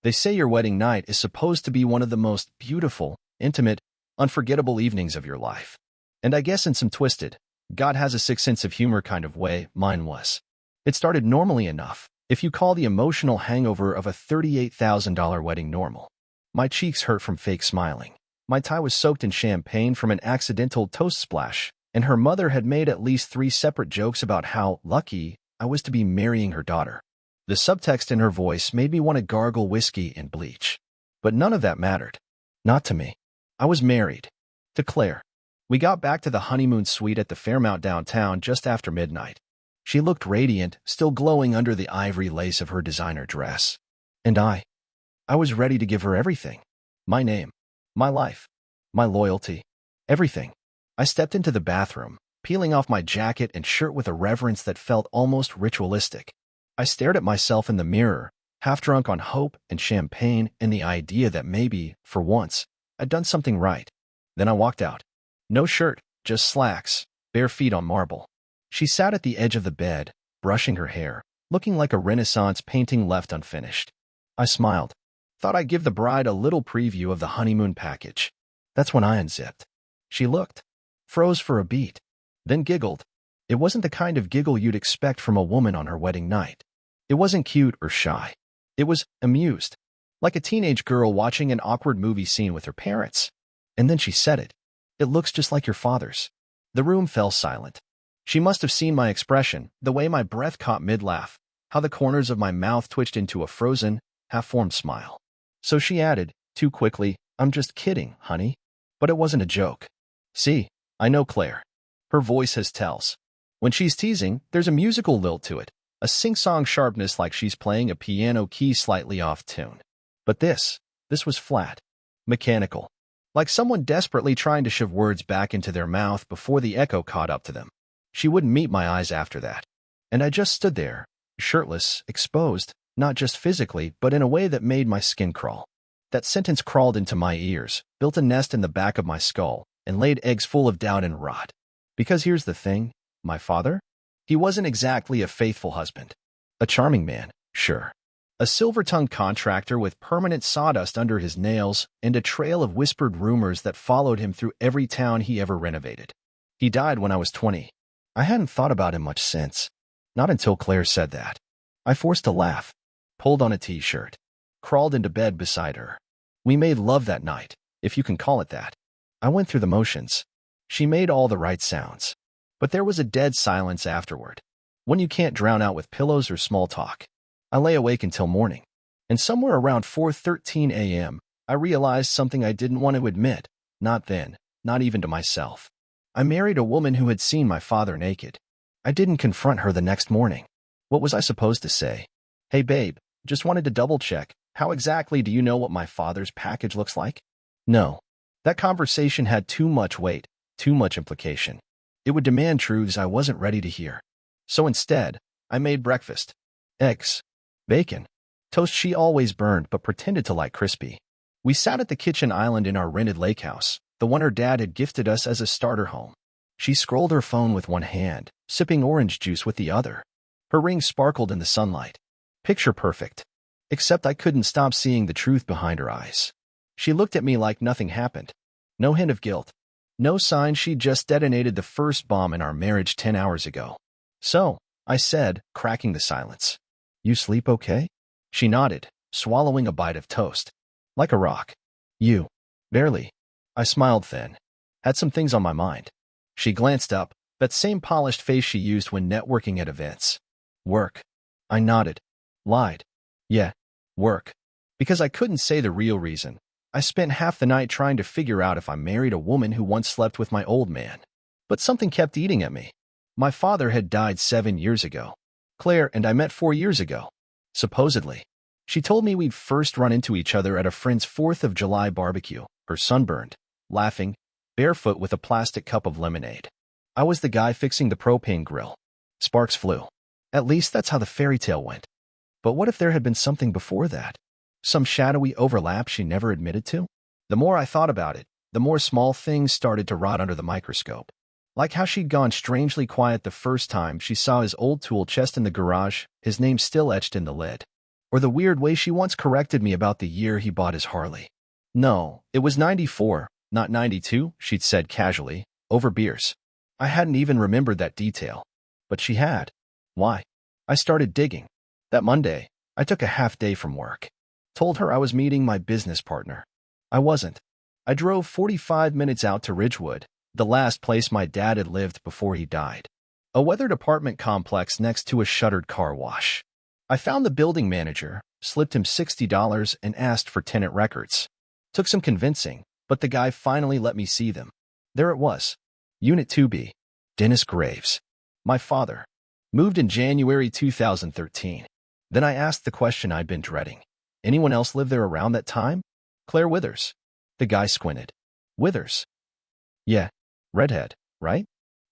They say your wedding night is supposed to be one of the most beautiful, intimate, unforgettable evenings of your life. And I guess in some twisted, God has a sixth sense of humor kind of way, mine was. It started normally enough, if you call the emotional hangover of a $38,000 wedding normal. My cheeks hurt from fake smiling. My tie was soaked in champagne from an accidental toast splash, and her mother had made at least 3 separate jokes about how lucky I was to be marrying her daughter. The subtext in her voice made me want to gargle whiskey and bleach. But none of that mattered. Not to me. I was married. To Claire. We got back to the honeymoon suite at the Fairmount downtown just after midnight. She looked radiant, still glowing under the ivory lace of her designer dress. And I was ready to give her everything. My name, my life, my loyalty, everything. I stepped into the bathroom, peeling off my jacket and shirt with a reverence that felt almost ritualistic. I stared at myself in the mirror, half drunk on hope and champagne and the idea that maybe, for once, I'd done something right. Then I walked out. No shirt, just slacks, bare feet on marble. She sat at the edge of the bed, brushing her hair, looking like a Renaissance painting left unfinished. I smiled. Thought I'd give the bride a little preview of the honeymoon package. That's when I unzipped. She looked, froze for a beat, then giggled. It wasn't the kind of giggle you'd expect from a woman on her wedding night. It wasn't cute or shy. It was amused, like a teenage girl watching an awkward movie scene with her parents. And then she said it. It looks just like your father's. The room fell silent. She must have seen my expression, the way my breath caught mid-laugh, how the corners of my mouth twitched into a frozen, half-formed smile. So she added, too quickly, I'm just kidding, honey. But it wasn't a joke. See, I know Claire. Her voice has tells. When she's teasing, there's a musical lilt to it, a sing-song sharpness like she's playing a piano key slightly off tune. But this was flat, mechanical, like someone desperately trying to shove words back into their mouth before the echo caught up to them. She wouldn't meet my eyes after that. And I just stood there, shirtless, exposed, not just physically, but in a way that made my skin crawl. That sentence crawled into my ears, built a nest in the back of my skull, and laid eggs full of doubt and rot. Because here's the thing, my father? He wasn't exactly a faithful husband. A charming man, sure. A silver-tongued contractor with permanent sawdust under his nails and a trail of whispered rumors that followed him through every town he ever renovated. He died when I was 20. I hadn't thought about him much since. Not until Claire said that. I forced a laugh, pulled on a t-shirt, crawled into bed beside her. We made love that night, if you can call it that. I went through the motions. She made all the right sounds. But there was a dead silence afterward, one you can't drown out with pillows or small talk. I lay awake until morning, and somewhere around 4:13 a.m., I realized something I didn't want to admit, not then, not even to myself. I married a woman who had seen my father naked. I didn't confront her the next morning. What was I supposed to say? Hey babe, just wanted to double-check. How exactly do you know what my father's package looks like? No. That conversation had too much weight, too much implication. It would demand truths I wasn't ready to hear. So instead, I made breakfast. Eggs. Bacon. Toast she always burned but pretended to like crispy. We sat at the kitchen island in our rented lake house, the one her dad had gifted us as a starter home. She scrolled her phone with one hand, sipping orange juice with the other. Her ring sparkled in the sunlight. Picture perfect. Except I couldn't stop seeing the truth behind her eyes. She looked at me like nothing happened. No hint of guilt. No sign she'd just detonated the first bomb in our marriage 10 hours ago. So, I said, cracking the silence. You sleep okay? She nodded, swallowing a bite of toast. Like a rock. You. Barely. I smiled thin. Had some things on my mind. She glanced up, that same polished face she used when networking at events. Work. I nodded. Lied. Yeah. Work. Because I couldn't say the real reason. I spent half the night trying to figure out if I married a woman who once slept with my old man. But something kept eating at me. My father had died 7 years ago. Claire and I met 4 years ago. Supposedly. She told me we'd first run into each other at a friend's 4th of July barbecue, her sunburned, laughing, barefoot with a plastic cup of lemonade. I was the guy fixing the propane grill. Sparks flew. At least that's how the fairy tale went. But what if there had been something before that? Some shadowy overlap she never admitted to? The more I thought about it, the more small things started to rot under the microscope. Like how she'd gone strangely quiet the first time she saw his old tool chest in the garage, his name still etched in the lid. Or the weird way she once corrected me about the year he bought his Harley. No, it was 94, not 92, she'd said casually, over beers. I hadn't even remembered that detail. But she had. Why? I started digging. That Monday, I took a half day from work. Told her I was meeting my business partner. I wasn't. I drove 45 minutes out to Ridgewood, the last place my dad had lived before he died. A weathered apartment complex next to a shuttered car wash. I found the building manager, slipped him $60 and asked for tenant records. Took some convincing, but the guy finally let me see them. There it was. Unit 2B. Dennis Graves. My father. Moved in January 2013. Then I asked the question I'd been dreading. Anyone else live there around that time? Claire Withers. The guy squinted. Withers? Yeah. Redhead, right?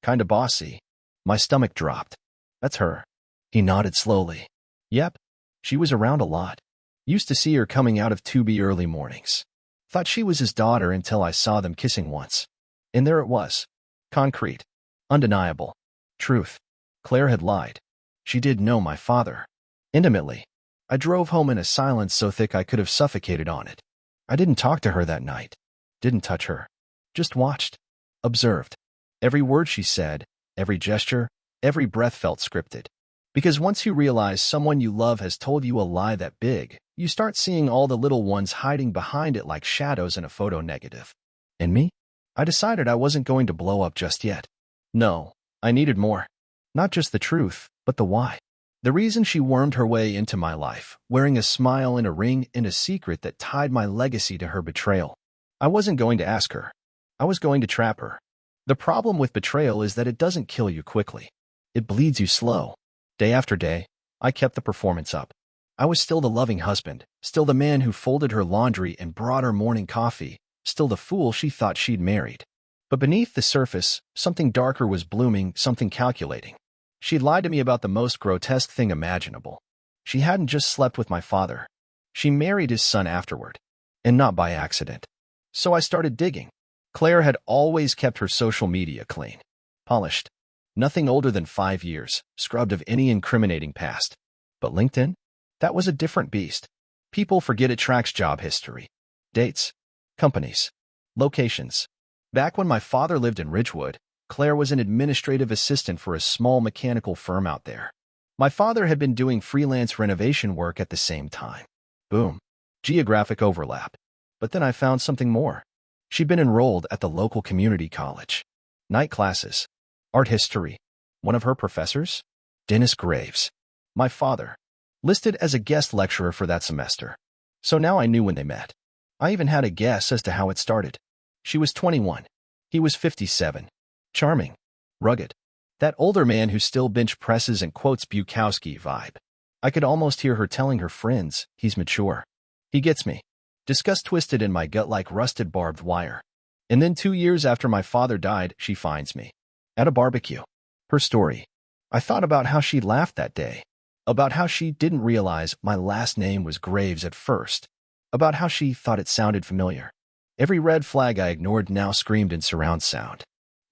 Kinda bossy. My stomach dropped. That's her. He nodded slowly. Yep. She was around a lot. Used to see her coming out of 2B early mornings. Thought she was his daughter until I saw them kissing once. And there it was. Concrete. Undeniable. Truth. Claire had lied. She did know my father. Intimately. I drove home in a silence so thick I could have suffocated on it. I didn't talk to her that night. Didn't touch her. Just watched. Observed. Every word she said, every gesture, every breath felt scripted. Because once you realize someone you love has told you a lie that big, you start seeing all the little ones hiding behind it like shadows in a photo negative. And me? I decided I wasn't going to blow up just yet. No, I needed more. Not just the truth, but the why. The reason she wormed her way into my life, wearing a smile and a ring and a secret that tied my legacy to her betrayal. I wasn't going to ask her. I was going to trap her. The problem with betrayal is that it doesn't kill you quickly. It bleeds you slow. Day after day, I kept the performance up. I was still the loving husband, still the man who folded her laundry and brought her morning coffee, still the fool she thought she'd married. But beneath the surface, something darker was blooming, something calculating. She'd lied to me about the most grotesque thing imaginable. She hadn't just slept with my father. She married his son afterward. And not by accident. So I started digging. Claire had always kept her social media clean. Polished. Nothing older than 5 years, scrubbed of any incriminating past. But LinkedIn? That was a different beast. People forget it tracks job history. Dates. Companies. Locations. Back when my father lived in Ridgewood, Claire was an administrative assistant for a small mechanical firm out there. My father had been doing freelance renovation work at the same time. Boom. Geographic overlap. But then I found something more. She'd been enrolled at the local community college. Night classes. Art history. One of her professors? Dennis Graves. My father. Listed as a guest lecturer for that semester. So now I knew when they met. I even had a guess as to how it started. She was 21. He was 57. Charming. Rugged. That older man who still bench presses and quotes Bukowski vibe. I could almost hear her telling her friends, he's mature. He gets me. Disgust twisted in my gut like rusted barbed wire. And then 2 years after my father died, she finds me. At a barbecue. Her story. I thought about how she laughed that day. About how she didn't realize my last name was Graves at first. About how she thought it sounded familiar. Every red flag I ignored now screamed in surround sound.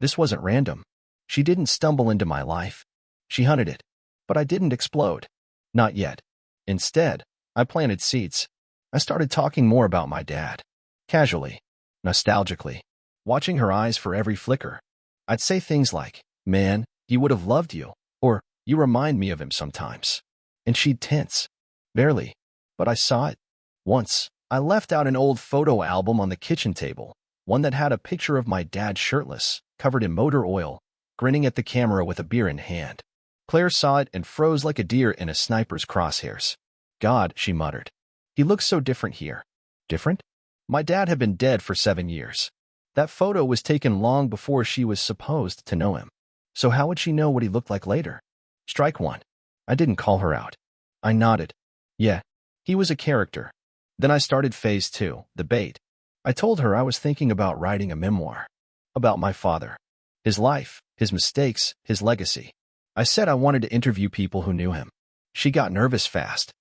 This wasn't random. She didn't stumble into my life. She hunted it. But I didn't explode. Not yet. Instead, I planted seeds. I started talking more about my dad. Casually. Nostalgically. Watching her eyes for every flicker. I'd say things like, man, he would have loved you. Or, you remind me of him sometimes. And she'd tense. Barely. But I saw it. Once, I left out an old photo album on the kitchen table. One that had a picture of my dad shirtless, covered in motor oil, grinning at the camera with a beer in hand. Claire saw it and froze like a deer in a sniper's crosshairs. God, she muttered. He looks so different here. Different? My dad had been dead for 7 years. That photo was taken long before she was supposed to know him. So how would she know what he looked like later? Strike one. I didn't call her out. I nodded. Yeah, he was a character. Then I started phase 2, the bait. I told her I was thinking about writing a memoir. About my father. His life, his mistakes, his legacy. I said I wanted to interview people who knew him. She got nervous fast.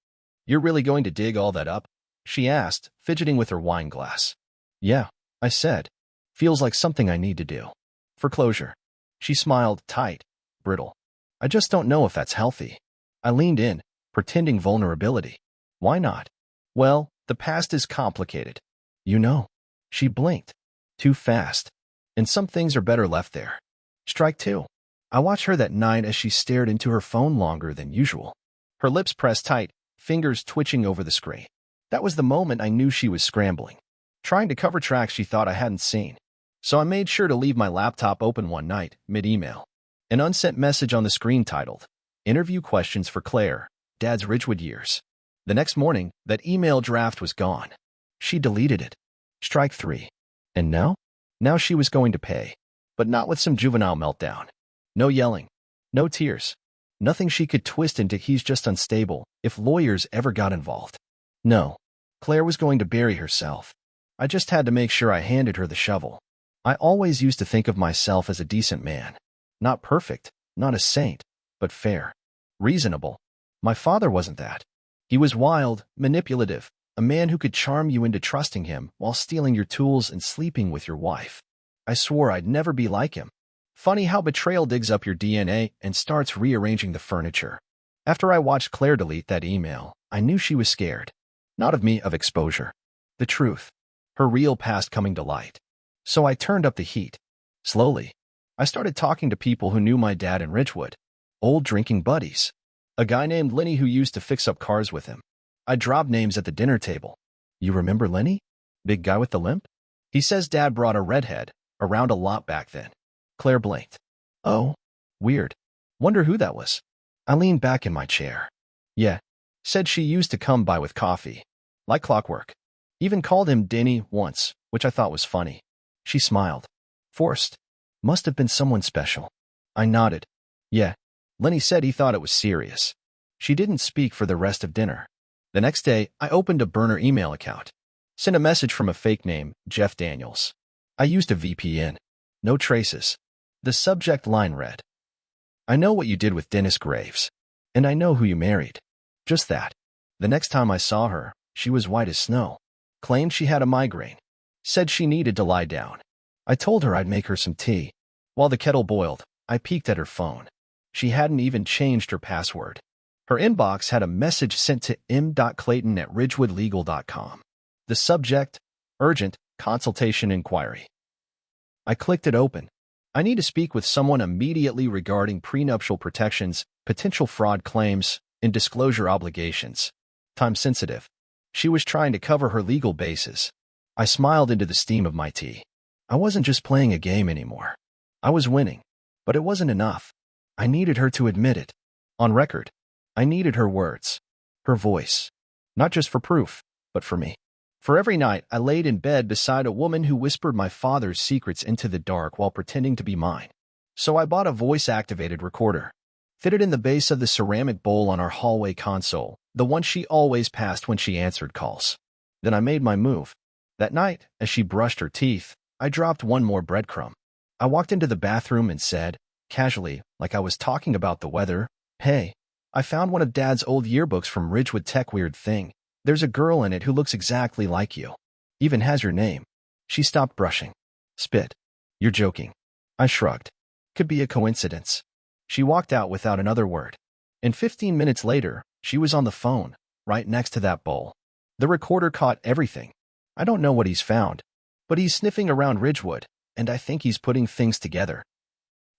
You're really going to dig all that up? She asked, fidgeting with her wine glass. Yeah, I said. Feels like something I need to do. For closure. She smiled, tight, brittle. I just don't know if that's healthy. I leaned in, pretending vulnerability. Why not? Well, the past is complicated. You know. She blinked. Too fast. And some things are better left there. Strike two. I watched her that night as she stared into her phone longer than usual. Her lips pressed tight, fingers twitching over the screen. That was the moment I knew she was scrambling, trying to cover tracks she thought I hadn't seen. So I made sure to leave my laptop open one night, mid-email. An unsent message on the screen titled, "Interview questions for Claire, Dad's Ridgewood years." The next morning, that email draft was gone. She deleted it. Strike three. And now? Now she was going to pay. But not with some juvenile meltdown. No yelling. No tears. Nothing she could twist into "he's just unstable" if lawyers ever got involved. No. Claire was going to bury herself. I just had to make sure I handed her the shovel. I always used to think of myself as a decent man. Not perfect, not a saint, but fair. Reasonable. My father wasn't that. He was wild, manipulative, a man who could charm you into trusting him while stealing your tools and sleeping with your wife. I swore I'd never be like him. Funny how betrayal digs up your DNA and starts rearranging the furniture. After I watched Claire delete that email, I knew she was scared. Not of me, of exposure. The truth. Her real past coming to light. So I turned up the heat. Slowly. I started talking to people who knew my dad in Ridgewood. Old drinking buddies. A guy named Lenny who used to fix up cars with him. I dropped names at the dinner table. "You remember Lenny? Big guy with the limp?" He says Dad brought a redhead, around a lot back then. Claire blinked. "Oh, weird. Wonder who that was." I leaned back in my chair. "Yeah." Said she used to come by with coffee. Like clockwork. Even called him Denny once, which I thought was funny. She smiled. Forced. Must have been someone special. I nodded. "Yeah." Lenny said he thought it was serious. She didn't speak for the rest of dinner. The next day, I opened a burner email account. Sent a message from a fake name, Jeff Daniels. I used a VPN. No traces. The subject line read, "I know what you did with Dennis Graves. And I know who you married." Just that. The next time I saw her, she was white as snow. Claimed she had a migraine. Said she needed to lie down. I told her I'd make her some tea. While the kettle boiled, I peeked at her phone. She hadn't even changed her password. Her inbox had a message sent to m.clayton@ridgewoodlegal.com. The subject, "Urgent Consultation Inquiry." I clicked it open. I need to speak with someone immediately regarding prenuptial protections, potential fraud claims, and disclosure obligations. Time sensitive. She was trying to cover her legal bases. I smiled into the steam of my tea. I wasn't just playing a game anymore. I was winning. But it wasn't enough. I needed her to admit it. On record. I needed her words. Her voice. Not just for proof, but for me. For every night, I laid in bed beside a woman who whispered my father's secrets into the dark while pretending to be mine. So I bought a voice-activated recorder. Fitted in the base of the ceramic bowl on our hallway console, the one she always passed when she answered calls. Then I made my move. That night, as she brushed her teeth, I dropped one more breadcrumb. I walked into the bathroom and said, casually, like I was talking about the weather, "Hey, I found one of Dad's old yearbooks from Ridgewood Tech. Weird thing. There's a girl in it who looks exactly like you. Even has your name." She stopped brushing. Spit. "You're joking." I shrugged. Could be a coincidence. She walked out without another word. And 15 minutes later, she was on the phone, right next to that bowl. The recorder caught everything. I don't know what he's found, but he's sniffing around Ridgewood, and I think he's putting things together.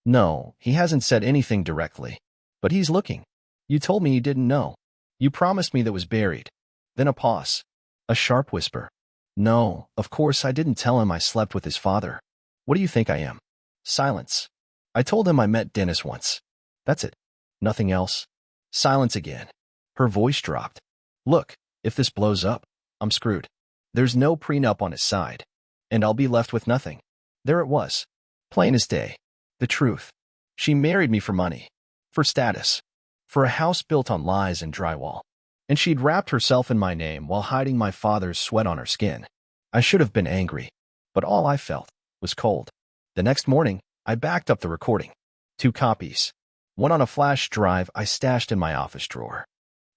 No, he hasn't said anything directly. But he's looking. You told me you didn't know. You promised me that was buried. Then a pause. A sharp whisper. No, of course I didn't tell him I slept with his father. What do you think I am? Silence. I told him I met Dennis once. That's it. Nothing else. Silence again. Her voice dropped. Look, if this blows up, I'm screwed. There's no prenup on his side. And I'll be left with nothing. There it was. Plain as day. The truth. She married me for money. For status. For a house built on lies and drywall. And she'd wrapped herself in my name while hiding my father's sweat on her skin. I should have been angry. But all I felt was cold. The next morning, I backed up the recording. 2 copies. One on a flash drive I stashed in my office drawer.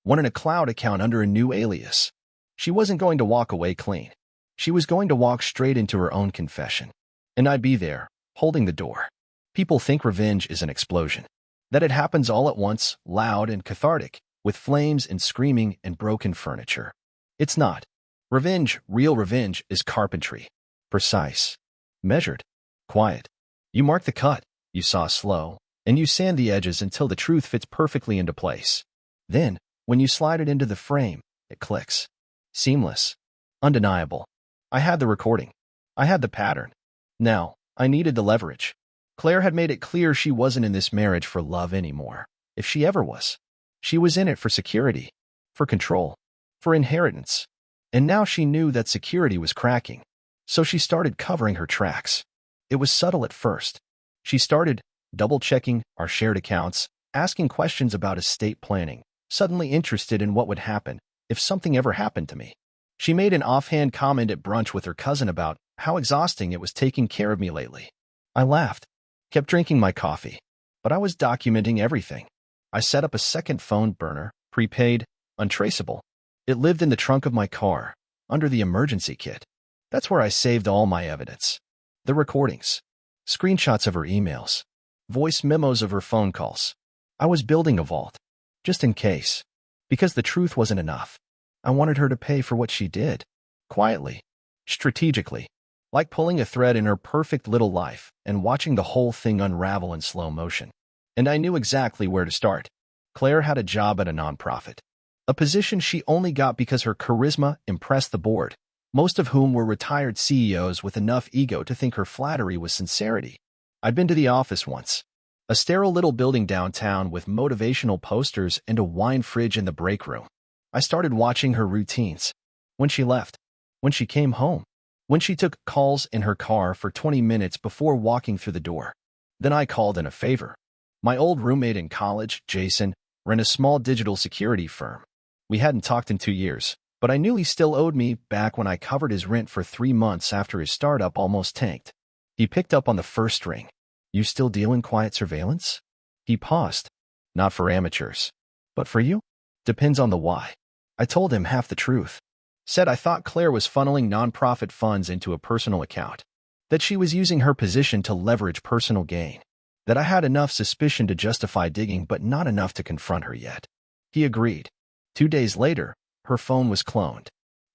One in a cloud account under a new alias. She wasn't going to walk away clean. She was going to walk straight into her own confession. And I'd be there, holding the door. People think revenge is an explosion. That it happens all at once, loud and cathartic, with flames and screaming and broken furniture. It's not. Revenge, real revenge, is carpentry. Precise. Measured. Quiet. You mark the cut, you saw slow, and you sand the edges until the truth fits perfectly into place. Then, when you slide it into the frame, it clicks. Seamless. Undeniable. I had the recording. I had the pattern. Now, I needed the leverage. Claire had made it clear she wasn't in this marriage for love anymore, if she ever was. She was in it for security, for control, for inheritance. And now she knew that security was cracking. So she started covering her tracks. It was subtle at first. She started double-checking our shared accounts, asking questions about estate planning, suddenly interested in what would happen if something ever happened to me. She made an offhand comment at brunch with her cousin about how exhausting it was taking care of me lately. I laughed, kept drinking my coffee, but I was documenting everything. I set up a second phone burner, prepaid, untraceable. It lived in the trunk of my car, under the emergency kit. That's where I saved all my evidence. The recordings, screenshots of her emails, voice memos of her phone calls. I was building a vault, just in case, because the truth wasn't enough. I wanted her to pay for what she did, quietly, strategically, like pulling a thread in her perfect little life and watching the whole thing unravel in slow motion. And I knew exactly where to start. Claire had a job at a nonprofit, a position she only got because her charisma impressed the board, most of whom were retired CEOs with enough ego to think her flattery was sincerity. I'd been to the office once, a sterile little building downtown with motivational posters and a wine fridge in the break room. I started watching her routines. When she left, when she came home, when she took calls in her car for 20 minutes before walking through the door. Then I called in a favor. My old roommate in college, Jason, ran a small digital security firm. We hadn't talked in 2 years, but I knew he still owed me back when I covered his rent for 3 months after his startup almost tanked. He picked up on the first ring. You still deal in quiet surveillance? He paused. Not for amateurs. But for you? Depends on the why. I told him half the truth. Said I thought Claire was funneling nonprofit funds into a personal account. That she was using her position to leverage personal gain. That I had enough suspicion to justify digging but not enough to confront her yet. He agreed. 2 days later, her phone was cloned.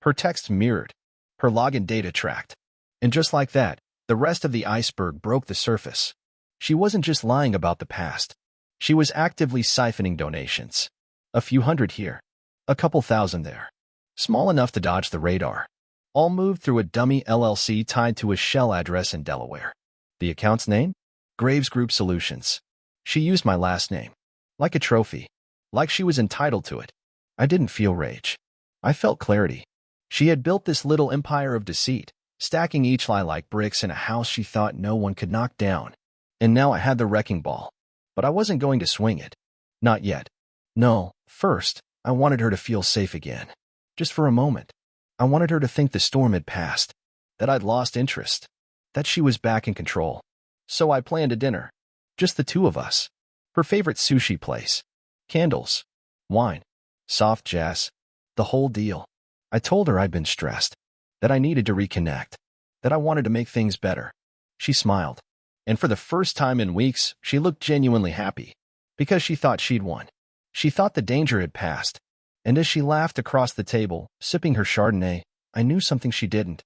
Her texts mirrored. Her login data tracked. And just like that, the rest of the iceberg broke the surface. She wasn't just lying about the past. She was actively siphoning donations. A few hundred here. A couple thousand there. Small enough to dodge the radar. All moved through a dummy LLC tied to a shell address in Delaware. The account's name? Graves Group Solutions. She used my last name. Like a trophy. Like she was entitled to it. I didn't feel rage. I felt clarity. She had built this little empire of deceit, stacking each lie like bricks in a house she thought no one could knock down. And now I had the wrecking ball. But I wasn't going to swing it. Not yet. No, first, I wanted her to feel safe again. Just for a moment. I wanted her to think the storm had passed. That I'd lost interest. That she was back in control. So I planned a dinner. Just the two of us. Her favorite sushi place. Candles. Wine. Soft jazz. The whole deal. I told her I'd been stressed. That I needed to reconnect. That I wanted to make things better. She smiled. And for the first time in weeks, she looked genuinely happy. Because she thought she'd won. She thought the danger had passed. And as she laughed across the table, sipping her Chardonnay, I knew something she didn't.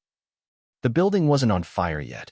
The building wasn't on fire yet.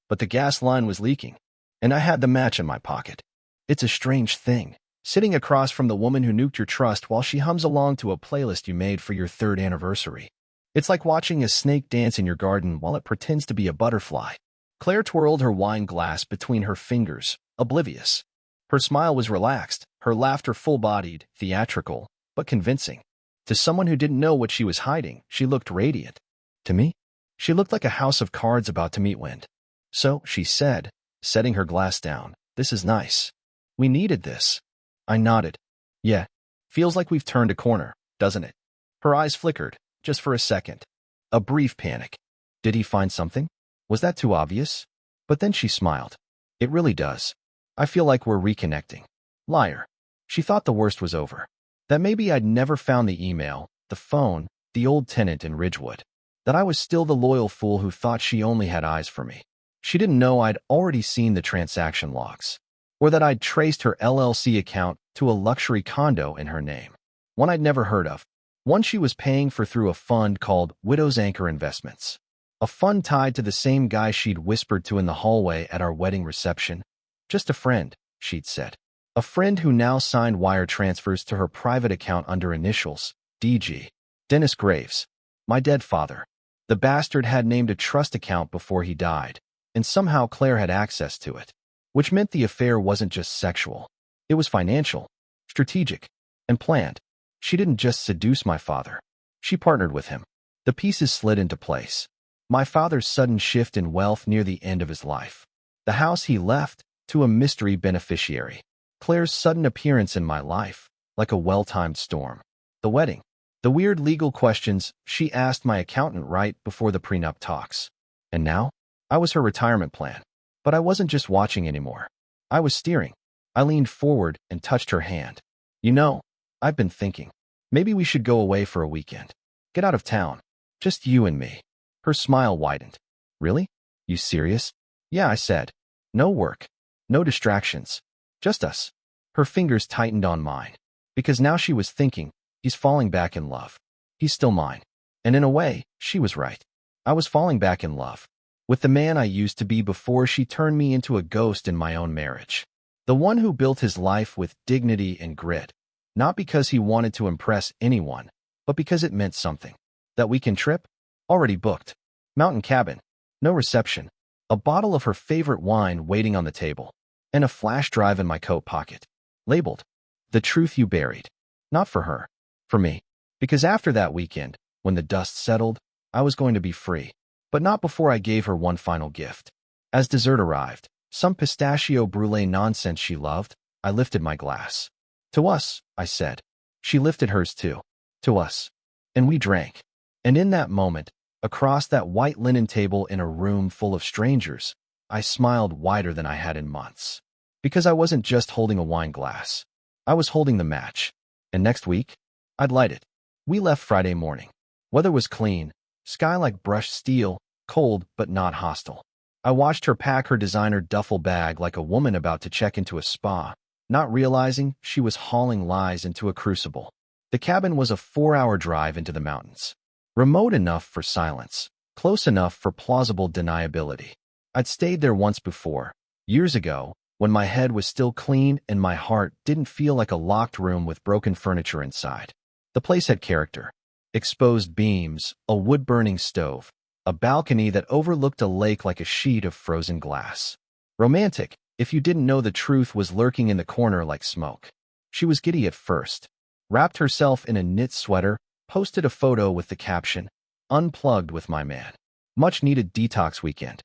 But the gas line was leaking. And I had the match in my pocket. It's a strange thing. Sitting across from the woman who nuked your trust while she hums along to a playlist you made for your 3rd anniversary. It's like watching a snake dance in your garden while it pretends to be a butterfly. Claire twirled her wine glass between her fingers, oblivious. Her smile was relaxed, her laughter full-bodied, theatrical, but convincing. To someone who didn't know what she was hiding, she looked radiant. To me, she looked like a house of cards about to meet wind. So, she said, setting her glass down, this is nice. We needed this. I nodded. Yeah. Feels like we've turned a corner, doesn't it? Her eyes flickered, just for a second. A brief panic. Did he find something? Was that too obvious? But then she smiled. It really does. I feel like we're reconnecting. Liar. She thought the worst was over. That maybe I'd never found the email, the phone, the old tenant in Ridgewood. That I was still the loyal fool who thought she only had eyes for me. She didn't know I'd already seen the transaction logs. or that I'd traced her LLC account to a luxury condo in her name, one I'd never heard of, one she was paying for through a fund called Widow's Anchor Investments, a fund tied to the same guy she'd whispered to in the hallway at our wedding reception. Just a friend, she'd said. A friend who now signed wire transfers to her private account under initials, DG. Dennis Graves. My dead father. The bastard had named a trust account before he died, and somehow Claire had access to it, which meant the affair wasn't just sexual. It was financial, strategic, and planned. She didn't just seduce my father. She partnered with him. The pieces slid into place. My father's sudden shift in wealth near the end of his life. The house he left to a mystery beneficiary. Claire's sudden appearance in my life, like a well-timed storm. The wedding. The weird legal questions she asked my accountant right before the prenup talks. And now, I was her retirement plan. But I wasn't just watching anymore. I was steering. I leaned forward and touched her hand. You know, I've been thinking. Maybe we should go away for a weekend. Get out of town. Just you and me. Her smile widened. Really? You serious? Yeah, I said. No work. No distractions. Just us. Her fingers tightened on mine. Because now she was thinking, he's falling back in love. He's still mine. And in a way, she was right. I was falling back in love with the man I used to be before she turned me into a ghost in my own marriage. The one who built his life with dignity and grit, not because he wanted to impress anyone, but because it meant something. That weekend trip? Already booked. Mountain cabin. No reception. A bottle of her favorite wine waiting on the table. And a flash drive in my coat pocket. Labeled, The Truth You Buried. Not for her. For me. Because after that weekend, when the dust settled, I was going to be free. But not before I gave her one final gift. As dessert arrived, some pistachio brulee nonsense she loved, I lifted my glass. To us, I said. She lifted hers too. To us. And we drank. And in that moment, across that white linen table in a room full of strangers, I smiled wider than I had in months. Because I wasn't just holding a wine glass. I was holding the match. And next week, I'd light it. We left Friday morning. Weather was clean, sky like brushed steel, cold but not hostile. I watched her pack her designer duffel bag like a woman about to check into a spa, not realizing she was hauling lies into a crucible. The cabin was a 4-hour drive into the mountains. Remote enough for silence, close enough for plausible deniability. I'd stayed there once before, years ago, when my head was still clean and my heart didn't feel like a locked room with broken furniture inside. The place had character. Exposed beams, a wood-burning stove, a balcony that overlooked a lake like a sheet of frozen glass. Romantic, if you didn't know the truth was lurking in the corner like smoke. She was giddy at first, wrapped herself in a knit sweater, posted a photo with the caption, Unplugged with my man. Much needed detox weekend.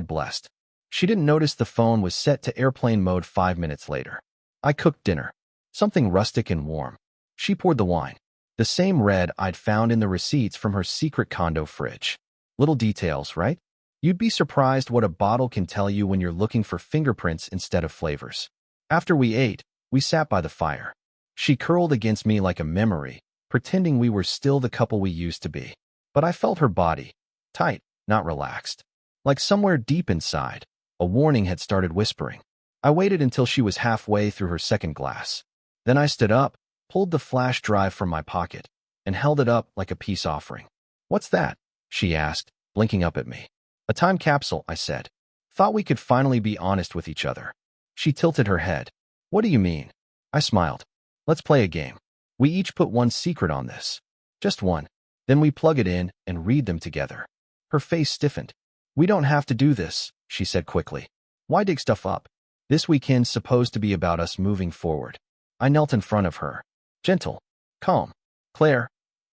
#blessed. She didn't notice the phone was set to airplane mode 5 minutes later. I cooked dinner. Something rustic and warm. She poured the wine. The same red I'd found in the receipts from her secret condo fridge. Little details, right? You'd be surprised what a bottle can tell you when you're looking for fingerprints instead of flavors. After we ate, we sat by the fire. She curled against me like a memory, pretending we were still the couple we used to be. But I felt her body. Tight, not relaxed. Like somewhere deep inside, a warning had started whispering. I waited until she was halfway through her second glass. Then I stood up, pulled the flash drive from my pocket, and held it up like a peace offering. What's that? She asked, blinking up at me. A time capsule, I said. Thought we could finally be honest with each other. She tilted her head. What do you mean? I smiled. Let's play a game. We each put one secret on this. Just one. Then we plug it in and read them together. Her face stiffened. We don't have to do this, she said quickly. Why dig stuff up? This weekend's supposed to be about us moving forward. I knelt in front of her. Gentle. Calm. Claire,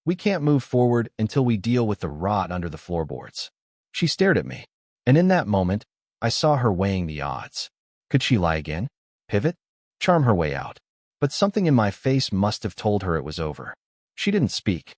we can't move forward until we deal with the rot under the floorboards. She stared at me. And in that moment, I saw her weighing the odds. Could she lie again? Pivot? Charm her way out? But something in my face must have told her it was over. She didn't speak.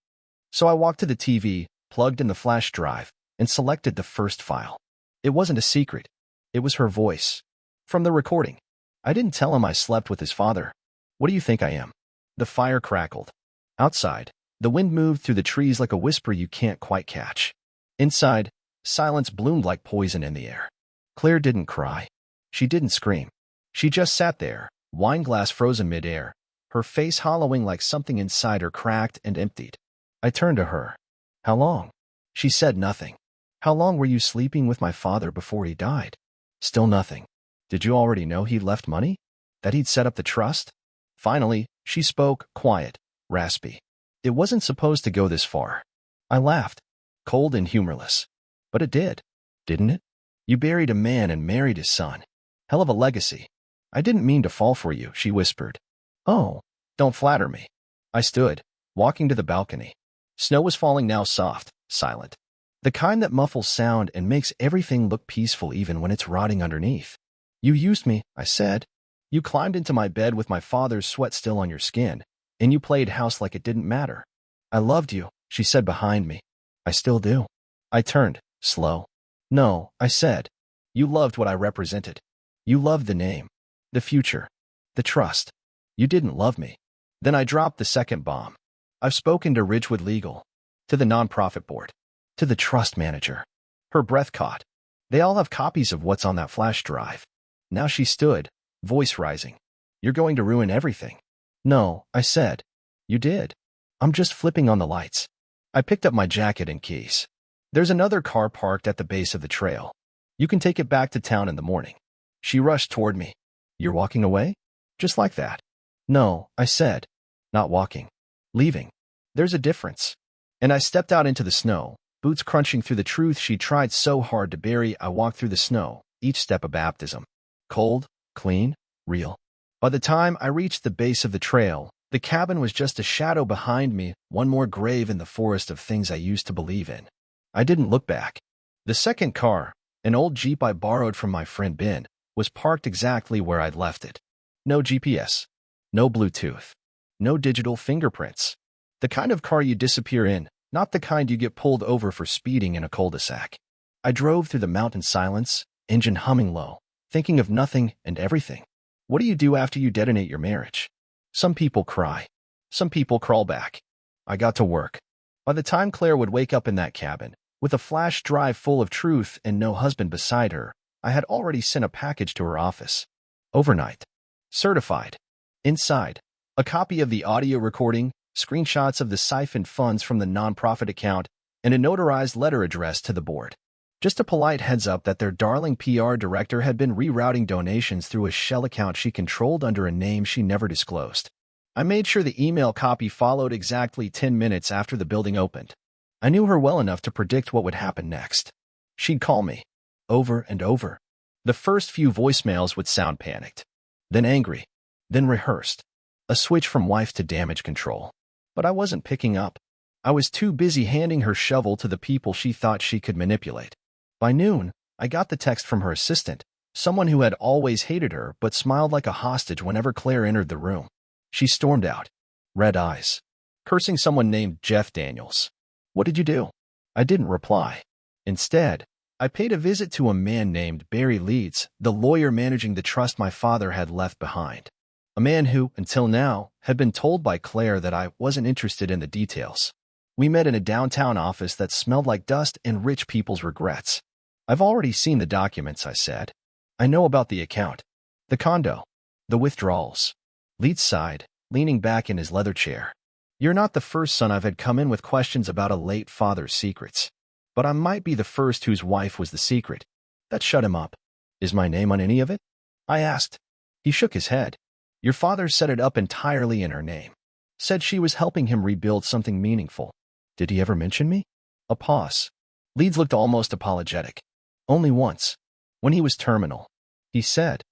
So I walked to the TV, plugged in the flash drive, and selected the first file. It wasn't a secret. It was her voice. From the recording. I didn't tell him I slept with his father. What do you think I am? The fire crackled. Outside, the wind moved through the trees like a whisper you can't quite catch. Inside, silence bloomed like poison in the air. Claire didn't cry. She didn't scream. She just sat there, wine glass frozen midair, her face hollowing like something inside her cracked and emptied. I turned to her. How long? She said nothing. How long were you sleeping with my father before he died? Still nothing. Did you already know he'd left money? That he'd set up the trust? Finally, she spoke, quiet, raspy. It wasn't supposed to go this far. I laughed, cold and humorless. But it did, didn't it? You buried a man and married his son. Hell of a legacy. I didn't mean to fall for you, she whispered. Oh, don't flatter me. I stood, walking to the balcony. Snow was falling now, soft, silent. The kind that muffles sound and makes everything look peaceful even when it's rotting underneath. You used me, I said. You climbed into my bed with my father's sweat still on your skin, and you played house like it didn't matter. I loved you, she said behind me. I still do. I turned, slow. No, I said. You loved what I represented. You loved the name, the future, the trust. You didn't love me. Then I dropped the second bomb. I've spoken to Ridgewood Legal, to the nonprofit board, to the trust manager. Her breath caught. They all have copies of what's on that flash drive. Now she stood, voice rising. You're going to ruin everything. No, I said. You did. I'm just flipping on the lights. I picked up my jacket and keys. There's another car parked at the base of the trail. You can take it back to town in the morning. She rushed toward me. You're walking away? Just like that? No, I said. Not walking. Leaving. There's a difference. And I stepped out into the snow, boots crunching through the truth she tried so hard to bury. I walked through the snow, each step a baptism. Cold, clean, real. By the time I reached the base of the trail, the cabin was just a shadow behind me, one more grave in the forest of things I used to believe in. I didn't look back. The second car, an old Jeep I borrowed from my friend Ben, was parked exactly where I'd left it. No GPS. No Bluetooth. No digital fingerprints. The kind of car you disappear in, not the kind you get pulled over for speeding in a cul-de-sac. I drove through the mountain silence, engine humming low, thinking of nothing and everything. What do you do after you detonate your marriage? Some people cry. Some people crawl back. I got to work. By the time Claire would wake up in that cabin, with a flash drive full of truth and no husband beside her, I had already sent a package to her office. Overnight. Certified. Inside, a copy of the audio recording, screenshots of the siphoned funds from the nonprofit account, and a notarized letter addressed to the board. Just a polite heads up that their darling PR director had been rerouting donations through a shell account she controlled under a name she never disclosed. I made sure the email copy followed exactly 10 minutes after the building opened. I knew her well enough to predict what would happen next. She'd call me. Over and over. The first few voicemails would sound panicked. Then angry. Then rehearsed. A switch from wife to damage control. But I wasn't picking up. I was too busy handing her shovel to the people she thought she could manipulate. By noon, I got the text from her assistant, someone who had always hated her but smiled like a hostage whenever Claire entered the room. She stormed out. Red eyes. Cursing someone named Jeff Daniels. What did you do? I didn't reply. Instead, I paid a visit to a man named Barry Leeds, the lawyer managing the trust my father had left behind. A man who, until now, had been told by Claire that I wasn't interested in the details. We met in a downtown office that smelled like dust and rich people's regrets. I've already seen the documents, I said. I know about the account, the condo, the withdrawals. Leeds sighed, leaning back in his leather chair. You're not the first son I've had come in with questions about a late father's secrets. But I might be the first whose wife was the secret. That shut him up. Is my name on any of it? I asked. He shook his head. Your father set it up entirely in her name. Said she was helping him rebuild something meaningful. Did he ever mention me? A pause. Leeds looked almost apologetic. Only once. When he was terminal. He said,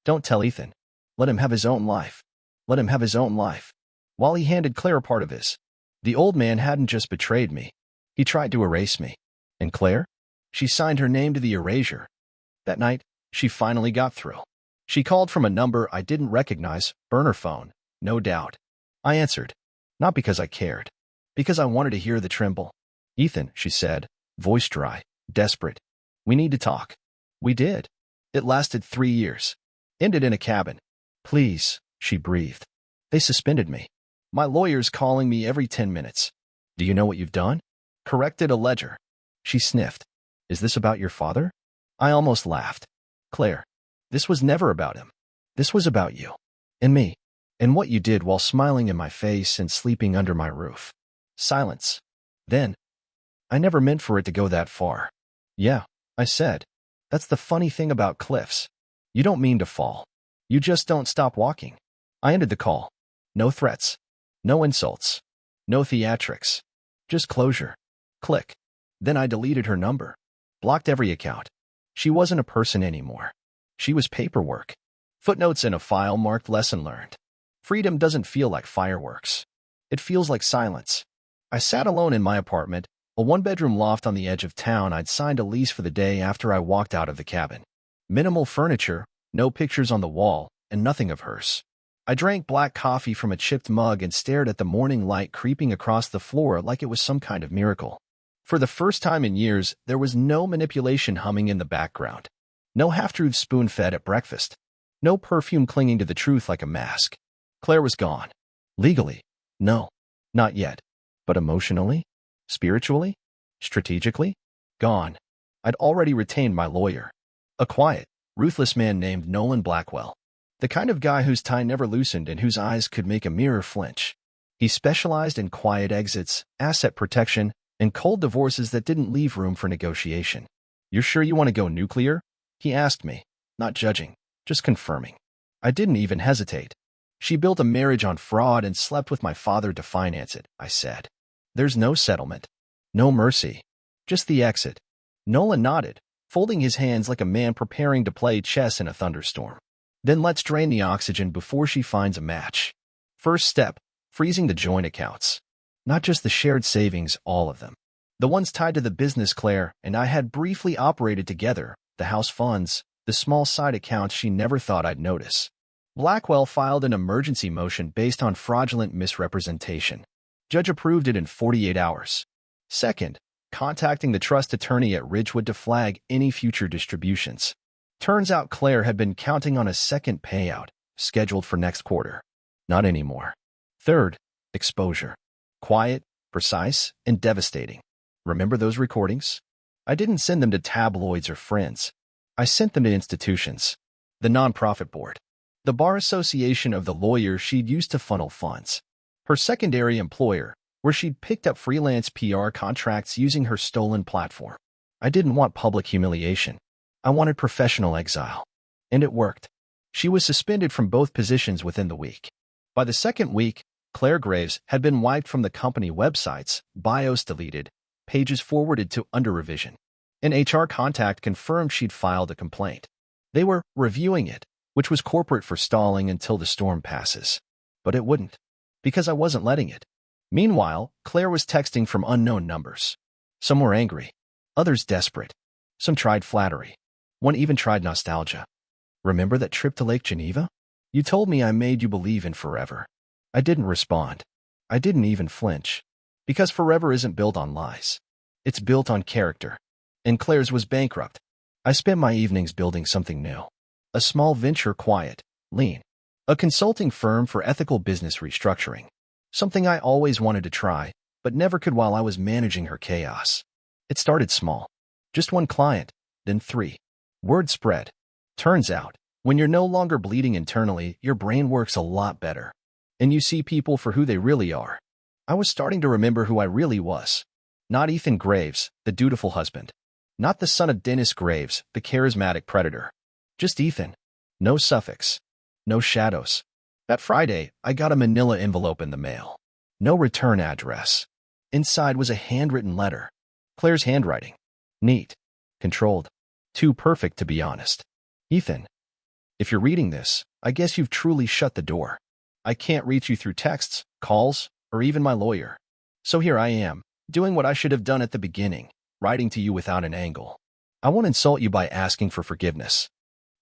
Don't tell Ethan. Let him have his own life. Let him have his own life. While he handed Claire a part of his. The old man hadn't just betrayed me. He tried to erase me. And Claire? She signed her name to the erasure. That night, she finally got through. She called from a number I didn't recognize, burner phone, no doubt. I answered. Not because I cared. Because I wanted to hear the tremble. Ethan, she said, voice dry, desperate. We need to talk. We did. It lasted 3 years. Ended in a cabin. Please, she breathed. They suspended me. My lawyer's calling me every 10 minutes. Do you know what you've done? Corrected a ledger. She sniffed. Is this about your father? I almost laughed. Claire, this was never about him. This was about you. And me. And what you did while smiling in my face and sleeping under my roof. Silence. Then, I never meant for it to go that far. Yeah, I said. That's the funny thing about cliffs. You don't mean to fall. You just don't stop walking. I ended the call. No threats. No insults. No theatrics. Just closure. Click. Then I deleted her number. Blocked every account. She wasn't a person anymore. She was paperwork. Footnotes in a file marked lesson learned. Freedom doesn't feel like fireworks. It feels like silence. I sat alone in my apartment, a one-bedroom loft on the edge of town. I'd signed a lease for the day after I walked out of the cabin. Minimal furniture, no pictures on the wall, and nothing of hers. I drank black coffee from a chipped mug and stared at the morning light creeping across the floor like it was some kind of miracle. For the first time in years, there was no manipulation humming in the background. No half-truths spoon-fed at breakfast. No perfume clinging to the truth like a mask. Claire was gone. Legally, no, not yet. But emotionally? Spiritually? Strategically? Gone. I'd already retained my lawyer. A quiet, ruthless man named Nolan Blackwell. The kind of guy whose tie never loosened and whose eyes could make a mirror flinch. He specialized in quiet exits, asset protection, and cold divorces that didn't leave room for negotiation. "You're sure you want to go nuclear?" he asked me, not judging, just confirming. I didn't even hesitate. "She built a marriage on fraud and slept with my father to finance it," I said. "There's no settlement. No mercy. Just the exit." Nolan nodded, folding his hands like a man preparing to play chess in a thunderstorm. "Then let's drain the oxygen before she finds a match. First step, freezing the joint accounts. Not just the shared savings, all of them. The ones tied to the business Claire and I had briefly operated together, the house funds, the small side accounts she never thought I'd notice." Blackwell filed an emergency motion based on fraudulent misrepresentation. Judge approved it in 48 hours. Second, contacting the trust attorney at Ridgewood to flag any future distributions. Turns out Claire had been counting on a second payout, scheduled for next quarter. Not anymore. Third, exposure. Quiet, precise, and devastating. Remember those recordings? I didn't send them to tabloids or friends. I sent them to institutions. The nonprofit board. The bar association of the lawyer she'd used to funnel funds. Her secondary employer, where she'd picked up freelance PR contracts using her stolen platform. I didn't want public humiliation. I wanted professional exile. And it worked. She was suspended from both positions within the week. By the second week, Claire Graves had been wiped from the company websites, bios deleted, pages forwarded to under revision. An HR contact confirmed she'd filed a complaint. They were reviewing it, which was corporate for stalling until the storm passes. But it wouldn't, because I wasn't letting it. Meanwhile, Claire was texting from unknown numbers. Some were angry, others desperate. Some tried flattery. One even tried nostalgia. "Remember that trip to Lake Geneva? You told me I made you believe in forever." I didn't respond. I didn't even flinch. Because forever isn't built on lies. It's built on character. And Claire's was bankrupt. I spent my evenings building something new. A small venture, quiet, lean. A consulting firm for ethical business restructuring. Something I always wanted to try, but never could while I was managing her chaos. It started small. Just one client, then 3. Word spread. Turns out, when you're no longer bleeding internally, your brain works a lot better. And you see people for who they really are. I was starting to remember who I really was. Not Ethan Graves, the dutiful husband. Not the son of Dennis Graves, the charismatic predator. Just Ethan. No suffix. No shadows. That Friday, I got a manila envelope in the mail. No return address. Inside was a handwritten letter. Claire's handwriting. Neat. Controlled. Too perfect to be honest. "Ethan, if you're reading this, I guess you've truly shut the door. I can't reach you through texts, calls, or even my lawyer. So here I am, doing what I should have done at the beginning, writing to you without an angle. I won't insult you by asking for forgiveness.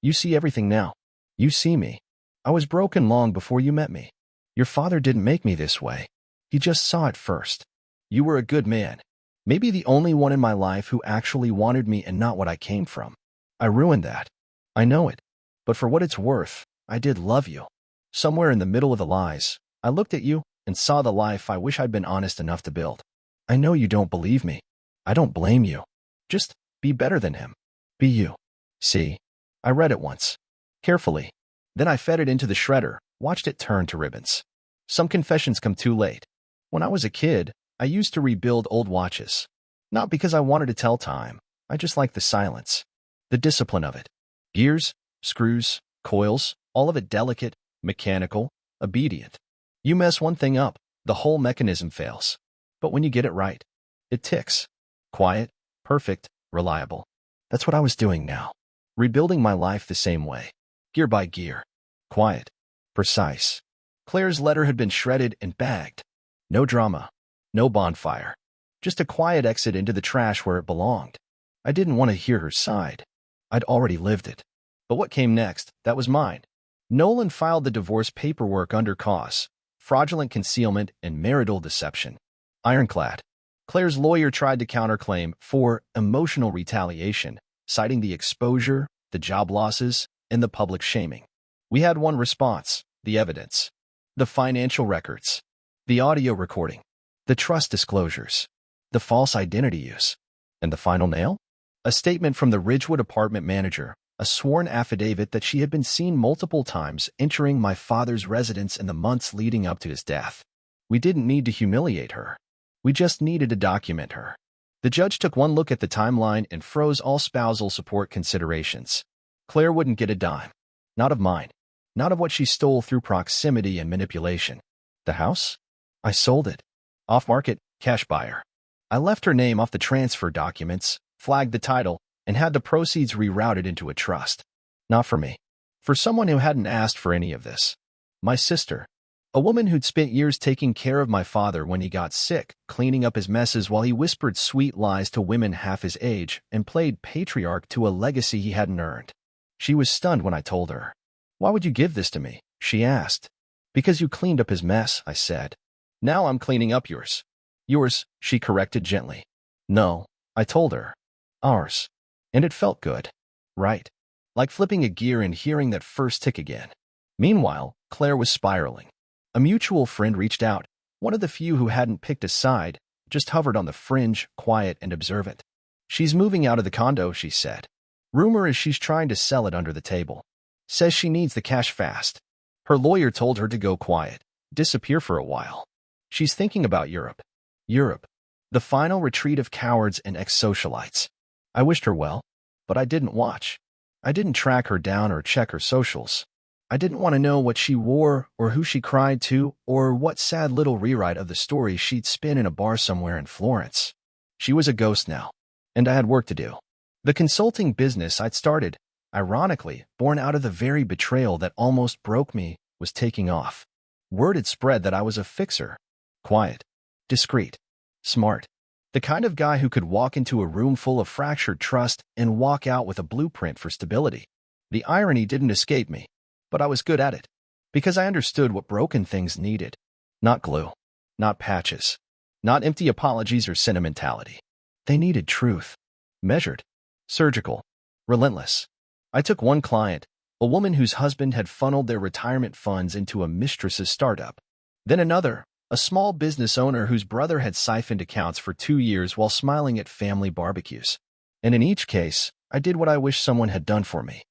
You see everything now. You see me. I was broken long before you met me. Your father didn't make me this way. He just saw it first. You were a good man. Maybe the only one in my life who actually wanted me and not what I came from. I ruined that. I know it. But for what it's worth, I did love you. Somewhere in the middle of the lies, I looked at you and saw the life I wish I'd been honest enough to build. I know you don't believe me. I don't blame you. Just be better than him. Be you. See? I read it once. Carefully. Then I fed it into the shredder, watched it turn to ribbons. Some confessions come too late. When I was a kid, I used to rebuild old watches. Not because I wanted to tell time. I just liked the silence. The discipline of it. Gears, screws, coils, all of it delicate, mechanical, obedient. You mess one thing up, the whole mechanism fails. But when you get it right, it ticks. Quiet, perfect, reliable. That's what I was doing now. Rebuilding my life the same way. Gear by gear. Quiet. Precise. Claire's letter had been shredded and bagged. No drama. No bonfire. Just a quiet exit into the trash where it belonged. I didn't want to hear her side. I'd already lived it. But what came next, that was mine. Nolan filed the divorce paperwork under cause, fraudulent concealment, and marital deception. Ironclad. Claire's lawyer tried to counterclaim for emotional retaliation, citing the exposure, the job losses, and the public shaming. We had one response: the evidence. The financial records. The audio recording. The trust disclosures. The false identity use. And the final nail? A statement from the Ridgewood apartment manager, a sworn affidavit that she had been seen multiple times entering my father's residence in the months leading up to his death. We didn't need to humiliate her. We just needed to document her. The judge took one look at the timeline and froze all spousal support considerations. Claire wouldn't get a dime. Not of mine. Not of what she stole through proximity and manipulation. The house? I sold it. Off-market, cash buyer. I left her name off the transfer documents, flagged the title, and had the proceeds rerouted into a trust. Not for me. For someone who hadn't asked for any of this. My sister. A woman who'd spent years taking care of my father when he got sick, cleaning up his messes while he whispered sweet lies to women half his age and played patriarch to a legacy he hadn't earned. She was stunned when I told her. "Why would you give this to me?" she asked. "Because you cleaned up his mess," I said. "Now I'm cleaning up yours." "Yours," she corrected gently. "No," I told her. "Ours." And it felt good. Right. Like flipping a gear and hearing that first tick again. Meanwhile, Claire was spiraling. A mutual friend reached out, one of the few who hadn't picked a side, just hovered on the fringe, quiet and observant. "She's moving out of the condo," she said. "Rumor is she's trying to sell it under the table. Says she needs the cash fast. Her lawyer told her to go quiet, disappear for a while. She's thinking about Europe. Europe. The final retreat of cowards and ex-socialites. I wished her well, but I didn't watch. I didn't track her down or check her socials. I didn't want to know what she wore or who she cried to or what sad little rewrite of the story she'd spin in a bar somewhere in Florence. She was a ghost now, and I had work to do. The consulting business I'd started, ironically, born out of the very betrayal that almost broke me, was taking off. Word had spread that I was a fixer. Quiet. Discreet. Smart. The kind of guy who could walk into a room full of fractured trust and walk out with a blueprint for stability. The irony didn't escape me, but I was good at it. Because I understood what broken things needed. Not glue. Not patches. Not empty apologies or sentimentality. They needed truth. Measured. Surgical. Relentless. I took one client, a woman whose husband had funneled their retirement funds into a mistress's startup. Then another, a small business owner whose brother had siphoned accounts for 2 years while smiling at family barbecues. And in each case, I did what I wish someone had done for me.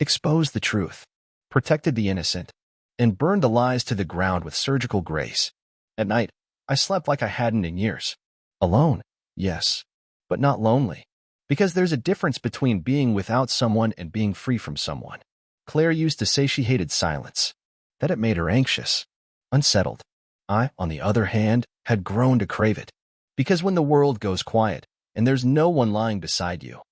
Exposed the truth, protected the innocent, and burned the lies to the ground with surgical grace. At night, I slept like I hadn't in years. Alone, yes, but not lonely. Because there's a difference between being without someone and being free from someone. Claire used to say she hated silence, that it made her anxious, unsettled. I, on the other hand, had grown to crave it. Because when the world goes quiet, and there's no one lying beside you,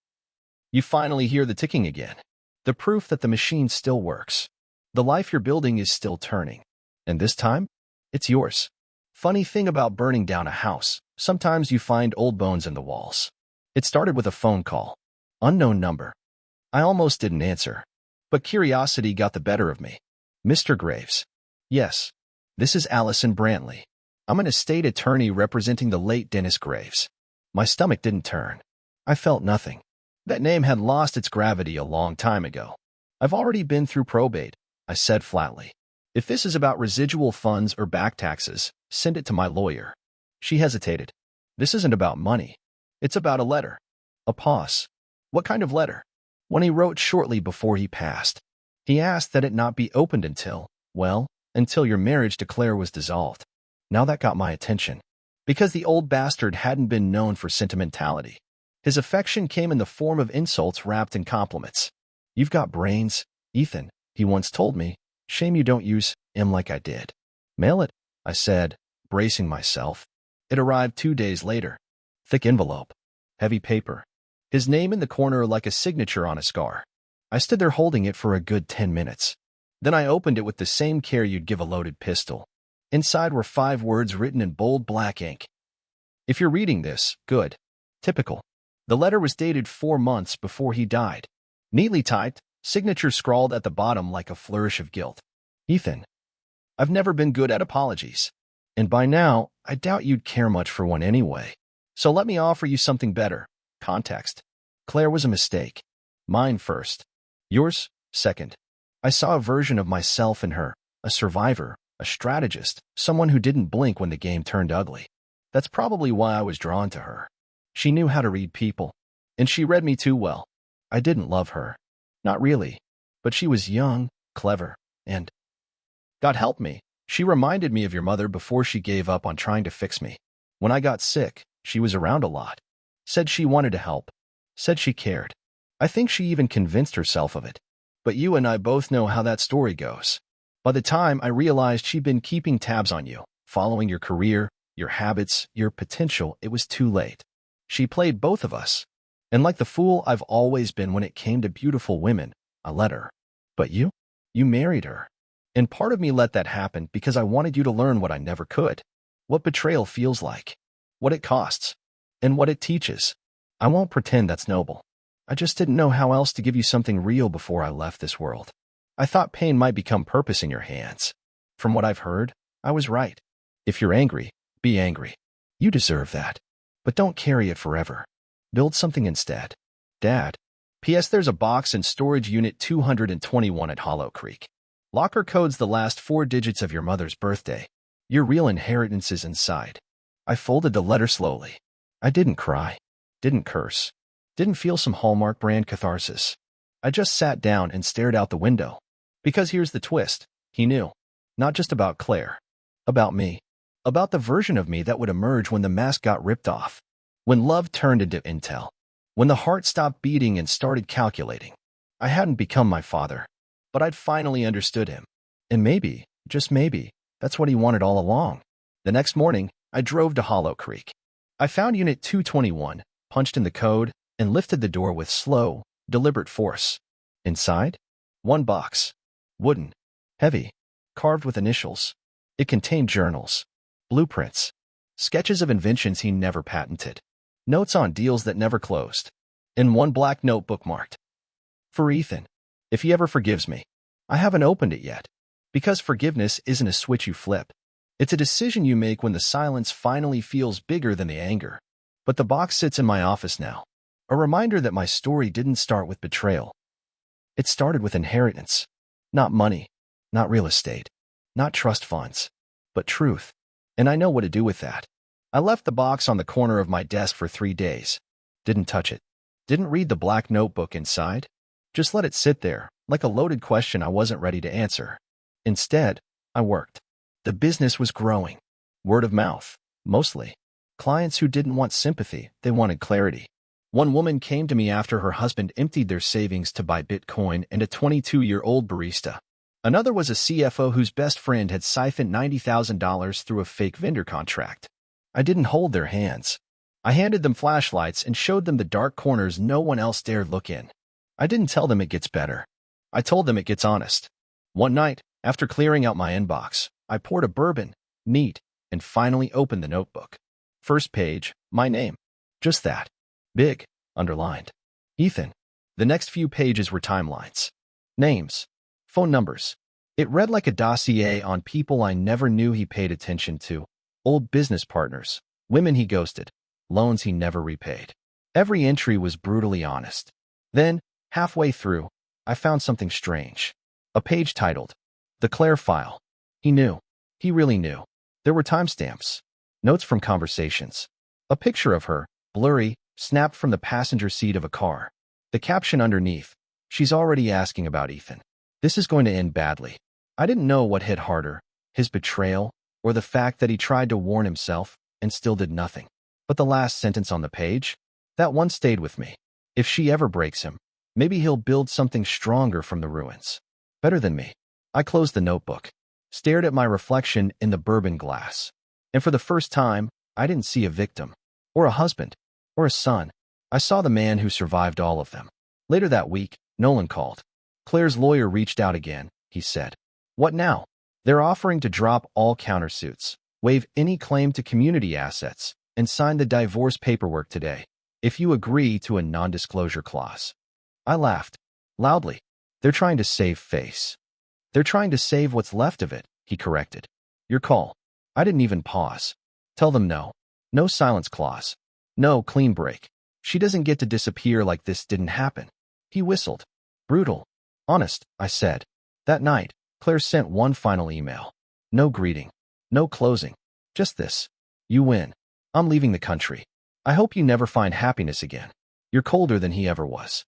you finally hear the ticking again. The proof that the machine still works. The life you're building is still turning. And this time, it's yours. Funny thing about burning down a house, sometimes you find old bones in the walls. It started with a phone call. Unknown number. I almost didn't answer. But curiosity got the better of me. "Mr. Graves." "Yes. This is Allison Brantley. I'm an estate attorney representing the late Dennis Graves." My stomach didn't turn. I felt nothing. That name had lost its gravity a long time ago. "I've already been through probate," I said flatly. "If this is about residual funds or back taxes, send it to my lawyer." She hesitated. "This isn't about money. It's about a letter." A pause. "What kind of letter?" "One he wrote shortly before he passed." He asked that it not be opened until, well, until your marriage to Claire was dissolved. Now that got my attention. Because the old bastard hadn't been known for sentimentality. His affection came in the form of insults wrapped in compliments. You've got brains, Ethan, he once told me. Shame you don't use him like I did. Mail it, I said, bracing myself. It arrived 2 days later. Thick envelope. Heavy paper. His name in the corner like a signature on a scar. I stood there holding it for a good 10 minutes. Then I opened it with the same care you'd give a loaded pistol. Inside were 5 words written in bold black ink. If you're reading this, good. Typical. The letter was dated 4 months before he died. Neatly typed, signature scrawled at the bottom like a flourish of guilt. Ethan, I've never been good at apologies. And by now, I doubt you'd care much for one anyway. So let me offer you something better. Context. Claire was a mistake. Mine first. Yours, second. I saw a version of myself in her, a survivor, a strategist, someone who didn't blink when the game turned ugly. That's probably why I was drawn to her. She knew how to read people. And she read me too well. I didn't love her. Not really. But she was young, clever, and... God help me, she reminded me of your mother before she gave up on trying to fix me. When I got sick, she was around a lot. Said she wanted to help. Said she cared. I think she even convinced herself of it. But you and I both know how that story goes. By the time I realized she'd been keeping tabs on you, following your career, your habits, your potential, it was too late. She played both of us. And like the fool I've always been when it came to beautiful women, I let her. But you? You married her. And part of me let that happen because I wanted you to learn what I never could. What betrayal feels like. What it costs. And what it teaches. I won't pretend that's noble. I just didn't know how else to give you something real before I left this world. I thought pain might become purpose in your hands. From what I've heard, I was right. If you're angry, be angry. You deserve that. But don't carry it forever. Build something instead. Dad. P.S. There's a box in storage unit 221 at Hollow Creek. Locker code's the last 4 digits of your mother's birthday. Your real inheritance is inside. I folded the letter slowly. I didn't cry. Didn't curse. Didn't feel some Hallmark brand catharsis. I just sat down and stared out the window. Because here's the twist. He knew. Not just about Claire. About me. About the version of me that would emerge when the mask got ripped off. When love turned into intel. When the heart stopped beating and started calculating. I hadn't become my father. But I'd finally understood him. And maybe, just maybe, that's what he wanted all along. The next morning, I drove to Hollow Creek. I found Unit 221, punched in the code, and lifted the door with slow, deliberate force. Inside? 1 box. Wooden. Heavy. Carved with initials. It contained journals. Blueprints. Sketches of inventions he never patented. Notes on deals that never closed. And 1 black notebook marked. For Ethan. If he ever forgives me. I haven't opened it yet. Because forgiveness isn't a switch you flip. It's a decision you make when the silence finally feels bigger than the anger. But the box sits in my office now. A reminder that my story didn't start with betrayal. It started with inheritance. Not money. Not real estate. Not trust funds. But truth. And I know what to do with that. I left the box on the corner of my desk for 3 days. Didn't touch it. Didn't read the black notebook inside. Just let it sit there, like a loaded question I wasn't ready to answer. Instead, I worked. The business was growing. Word of mouth, mostly. Clients who didn't want sympathy, they wanted clarity. One woman came to me after her husband emptied their savings to buy Bitcoin and a 22-year-old barista. Another was a CFO whose best friend had siphoned $90,000 through a fake vendor contract. I didn't hold their hands. I handed them flashlights and showed them the dark corners no one else dared look in. I didn't tell them it gets better. I told them it gets honest. One night, after clearing out my inbox, I poured a bourbon, neat, and finally opened the notebook. First page, my name. Just that. Big, underlined. Ethan. The next few pages were timelines. Names. Phone numbers. It read like a dossier on people I never knew he paid attention to. Old business partners. Women he ghosted. Loans he never repaid. Every entry was brutally honest. Then, halfway through, I found something strange. A page titled, The Claire File. He knew. He really knew. There were timestamps. Notes from conversations. A picture of her, blurry, snapped from the passenger seat of a car. The caption underneath, she's already asking about Ethan. This is going to end badly. I didn't know what hit harder, his betrayal, or the fact that he tried to warn himself and still did nothing. But the last sentence on the page, that one stayed with me. If she ever breaks him, maybe he'll build something stronger from the ruins. Better than me. I closed the notebook, stared at my reflection in the bourbon glass. And for the first time, I didn't see a victim, or a husband, or a son. I saw the man who survived all of them. Later that week, Nolan called. Claire's lawyer reached out again, he said. What now? They're offering to drop all countersuits, waive any claim to community assets, and sign the divorce paperwork today, if you agree to a non-disclosure clause. I laughed, loudly. They're trying to save face. They're trying to save what's left of it, he corrected. Your call. I didn't even pause. Tell them no. No silence clause. No clean break. She doesn't get to disappear like this didn't happen. He whistled. Brutal. Honest, I said. That night, Claire sent one final email. No greeting. No closing. Just this. You win. I'm leaving the country. I hope you never find happiness again. You're colder than he ever was.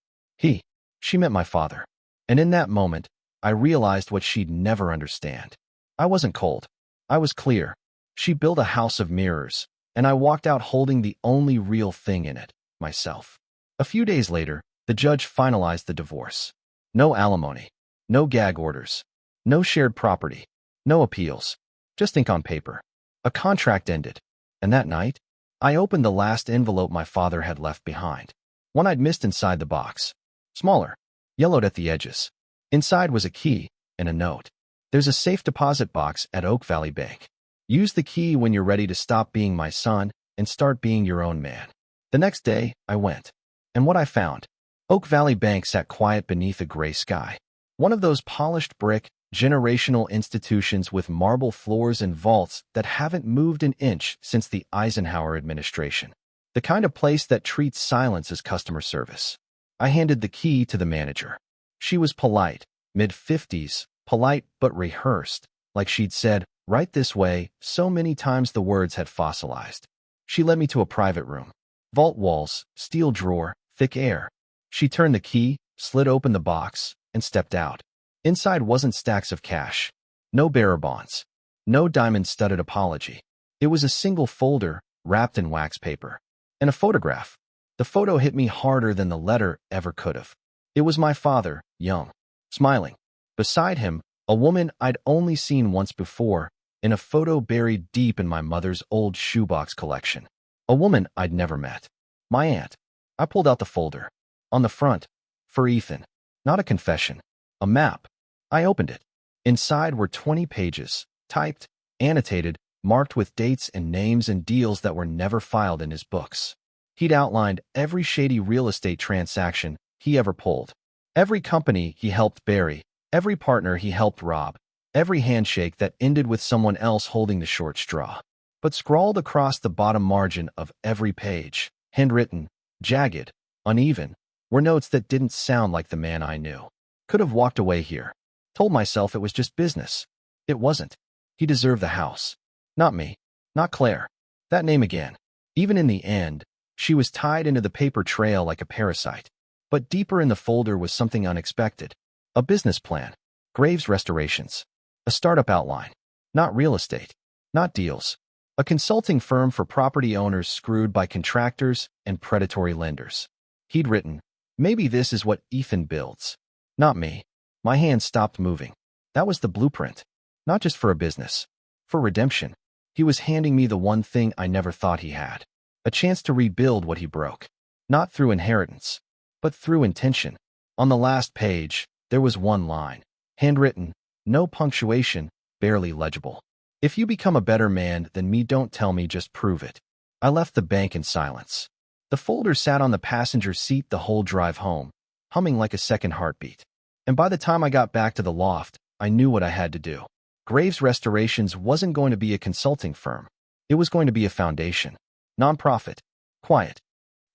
She meant my father. And in that moment, I realized what she'd never understand. I wasn't cold. I was clear. She built a house of mirrors, and I walked out holding the only real thing in it, myself. A few days later, the judge finalized the divorce. No alimony. No gag orders. No shared property. No appeals. Just ink on paper. A contract ended. And that night, I opened the last envelope my father had left behind. One I'd missed inside the box. Smaller. Yellowed at the edges. Inside was a key and a note. There's a safe deposit box at Oak Valley Bank. Use the key when you're ready to stop being my son and start being your own man. The next day, I went. And what I found? Oak Valley Bank sat quiet beneath a gray sky. One of those polished brick, generational institutions with marble floors and vaults that haven't moved an inch since the Eisenhower administration. The kind of place that treats silence as customer service. I handed the key to the manager. She was polite, mid-50s, polite but rehearsed, like she'd said, right this way, so many times the words had fossilized. She led me to a private room. Vault walls, steel drawer, thick air. She turned the key, slid open the box, and stepped out. Inside wasn't stacks of cash. No bearer bonds. No diamond-studded apology. It was a single folder, wrapped in wax paper. And a photograph. The photo hit me harder than the letter ever could have. It was my father, young, smiling. Beside him, a woman I'd only seen once before, in a photo buried deep in my mother's old shoebox collection. A woman I'd never met. My aunt. I pulled out the folder. On the front, for Ethan. Not a confession. A map. I opened it. Inside were 20 pages, typed, annotated, marked with dates and names and deals that were never filed in his books. He'd outlined every shady real estate transaction he ever pulled, every company he helped bury, every partner he helped rob, every handshake that ended with someone else holding the short straw. But scrawled across the bottom margin of every page, handwritten, jagged, uneven, were notes that didn't sound like the man I knew. Could have walked away here. Told myself it was just business. It wasn't. He deserved the house. Not me. Not Claire. That name again. Even in the end, she was tied into the paper trail like a parasite. But deeper in the folder was something unexpected. A business plan. Graves Restorations. A startup outline. Not real estate. Not deals. A consulting firm for property owners screwed by contractors and predatory lenders. He'd written, maybe this is what Ethan builds. Not me. My hand stopped moving. That was the blueprint. Not just for a business. For redemption. He was handing me the one thing I never thought he had. A chance to rebuild what he broke. Not through inheritance, but through intention. On the last page, there was one line. Handwritten, no punctuation, barely legible. If you become a better man than me, don't tell me, just prove it. I left the bank in silence. The folder sat on the passenger seat the whole drive home, humming like a second heartbeat. And by the time I got back to the loft, I knew what I had to do. Graves Restorations wasn't going to be a consulting firm. It was going to be a foundation. Nonprofit. Quiet.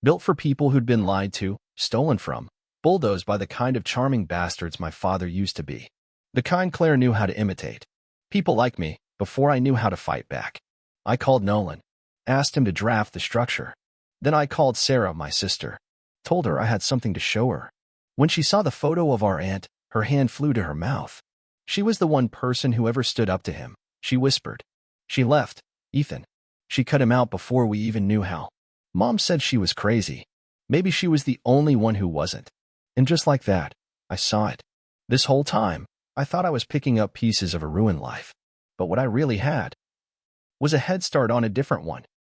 Built for people who'd been lied to, stolen from, bulldozed by the kind of charming bastards my father used to be. The kind Claire knew how to imitate. People like me, before I knew how to fight back. I called Nolan. Asked him to draft the structure. Then I called Sarah, my sister. Told her I had something to show her. When she saw the photo of our aunt, Her hand flew to her mouth. She was the one person who ever stood up to him, she whispered. She left, Ethan. She cut him out before we even knew how. Mom said she was crazy. Maybe she was the only one who wasn't. And just like that, I saw it. This whole time, I thought I was picking up pieces of a ruined life. But what I really had was a head start on a different one.